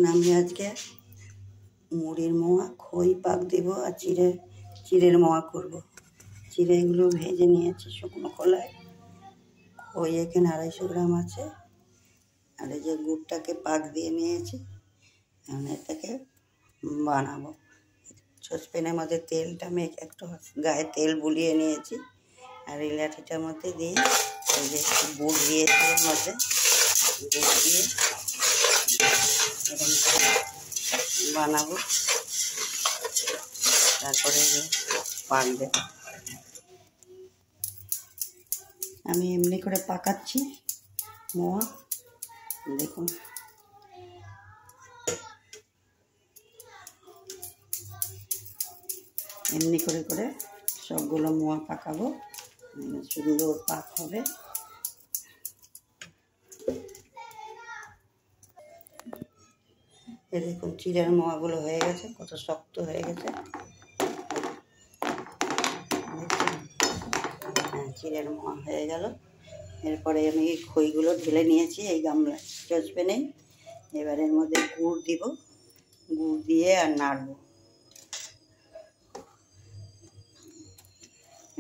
আমি আজকে মুড়ির মোয়া খই পাক দেব আর চিড়ের মোয়া করব। চিড়েগুলো ভেজে নিয়েছি শুকনো খোলায়। খই এখানে 250 গ্রাম আছে। আর এই যে গুড়টাকে পাক দিয়ে নিয়েছি। এখন এটাকে বানাবো। সসপ্যানের মধ্যে তেলটা একটু গায়ে তেল বুলিয়ে নিয়েছি। আর এই লাঠিটার মধ্যে দিয়ে এই যে একটু গুড় দিয়েছি, এর মধ্যে গুড় দিয়ে এরকম করে বানাবো। তারপরে পাক দেব। আমি এমনি করে পাকাচ্ছি মোয়া, দেখুন। এমনি করে করে সবগুলো মোয়া পাকাবো, সুন্দর পাক হবে। এই দেখুন চিড়ের মোয়াগুলো হয়ে গেছে, কত শক্ত হয়ে গেছে। হ্যাঁ, চিড়ের মোয়া হয়ে গেল। এরপরে আমি খইগুলো ঢেলে নিয়েছি এই গামলা সসপ্যানে। এবার এর মধ্যে গুড় দিব, গুড় দিয়ে আর নাড়বো।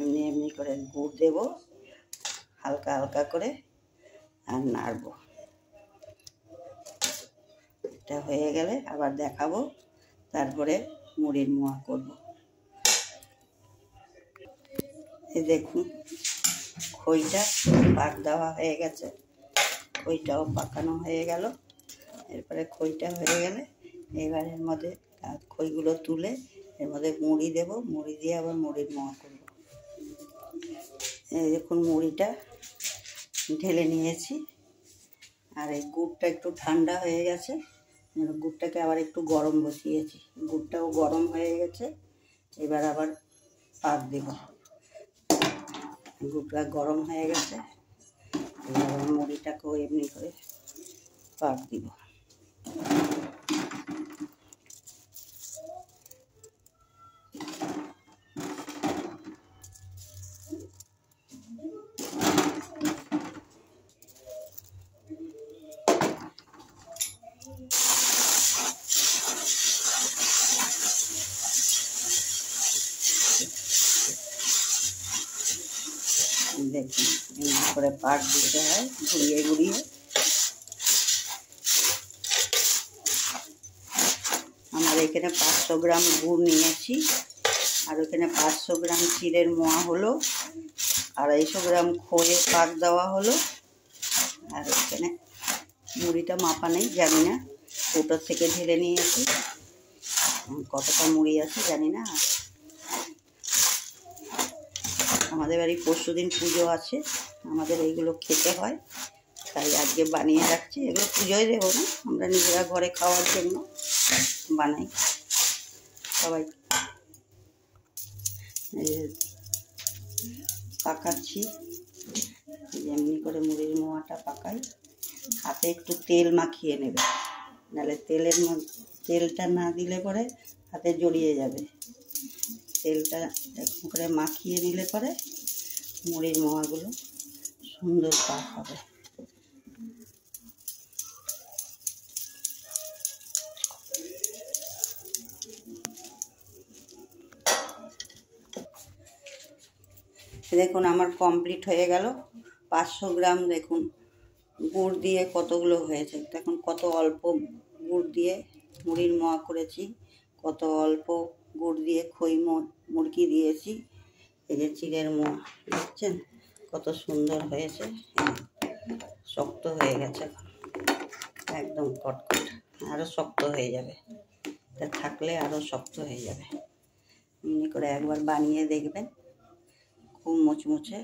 এমনি এমনি করে গুড় দেব, হালকা হালকা করে, আর নাড়বো। এটা হয়ে গেলে আবার দেখাবো, তারপরে মুড়ির মোয়া করব। এই দেখুন খইটা পাক দেওয়া হয়ে গেছে, খইটাও পাকানো হয়ে গেল। এরপরে খইটা হয়ে গেলে এবার এর মধ্যে খইগুলো তুলে এর মধ্যে মুড়ি দেব, মুড়ি দিয়ে আবার মুড়ির মোয়া করব। এই দেখুন মুড়িটা ঢেলে নিয়েছি। আর এই গুড়টা একটু ঠান্ডা হয়ে গেছে, গুড়টাকে আবার একটু গরম বসিয়েছি। গুড়টাও গরম হয়ে গেছে, এবার আবার পাক দেব। গুড়টা গরম হয়ে গেছে, এবার মুড়িটাকেও এমনি করে পাক দিব। দেখুন এমনি করে পাক দিতে হয় ঘুরিয়ে ঘুরিয়ে। আমার এখানে 500 গ্রাম গুড় নিয়েছি, আর ওখানে 500 গ্রাম চিড়ের মোয়া হলো, 250 গ্রাম খইয়ের পাক দেওয়া হলো। আর এখানে মুড়িটা মাপা নেই, জানি না, ওটার থেকে ঢেলে নিয়েছি। কতটা মুড়ি আছে জানি না। আমাদের বাড়ি পরশুদিন পুজো আছে, আমাদের এইগুলো খেতে হয়, তাই আজকে বানিয়ে রাখছি। এগুলো পুজোয় দেবো না, আমরা নিজেরা ঘরে খাওয়ার জন্য বানাই সবাই। পাকাচ্ছি এমনি করে মুড়ির মোয়াটা পাকাই। হাতে একটু তেল মাখিয়ে নেবে, নাহলে তেলটা না দিলে পরে হাতে জড়িয়ে যাবে। তেলটা এরকম করে মাখিয়ে নিলে পরে মুড়ির মোয়াগুলো সুন্দর পাক হবে। দেখুন আমার কমপ্লিট হয়ে গেল। 500 গ্রাম দেখুন গুড় দিয়ে কতগুলো হয়েছে। দেখুন কত অল্প গুড় দিয়ে মুড়ির মোয়া করেছি, কত অল্প গুড় দিয়ে খই মুড়কি দিয়েছি। এই যে চিড়ের মোয়া দেখছেন কত সুন্দর হয়েছে, শক্ত হয়ে গেছে, একদম কটকট। আরও শক্ত হয়ে যাবে, এটা থাকলে আরও শক্ত হয়ে যাবে। এমনি করে একবার বানিয়ে দেখবেন, খুব মুচমুচে,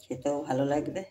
খেতেও ভালো লাগবে।